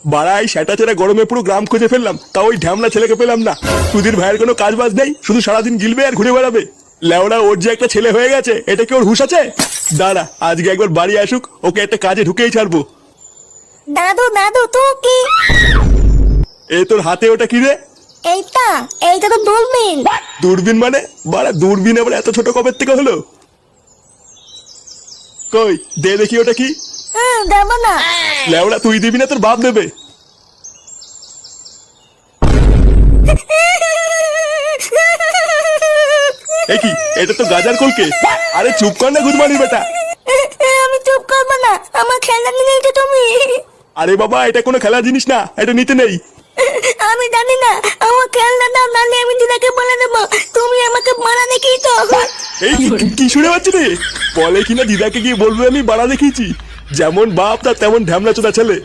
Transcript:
বাড়াই সেটা ছেড়ে গরমে পুরো গ্রাম খুঁজে ফেললাম, তাও ওই ঢ্যামলা ছেলেকে পেলাম না। সুধীর ভাইয়ের কোনো কাজ বাজ নেই, শুধু সারাদিন গিলবে আর ঘুরে বেড়াবে। লেওড়া ওর যে একটা ছেলে হয়ে গেছে, এটা কি ওর হুঁশ আছে? দাঁড়া, আজকে একবার বাড়ি আসুক, ওকে একটা কাজে ঢুকেই ছাড়বো। দাদু দাদু তো কি এ তোর হাতে ওটা কি রে? এইটা তো দূরবীন। দূরবীন মানে? বাড়া দূরবীন আবার এত ছোট কবের থেকে হলো? কই দে দেখি ওটা কি। দেব না। লেওড়া তুই দিবি না, তোর বাপ দেবে। এ কি, এটা তো গাজার কলকে। আরে চুপ কর না গুদমানি বেটা। আমি চুপ করবো না, আমার খেলনা নিয়ে নিতে তুমি। আরে বাবা, এটা কোনো খেলার জিনিস না, এটা নিতে নেই। আমি জানি না, আমার খেলনা দাও, নাহলে আমি দিদাকে বলে দেবো তুমি আমাকে মারা দেখিয়ে তো। এই কি শুনে পাচ্ছি রে? বলে কিনা দিদাকে গিয়ে বলবে আমি বাড়া দেখিয়েছি। যেমন বাপ তার তেমন ঢ্যামলা চোদা ছেলে।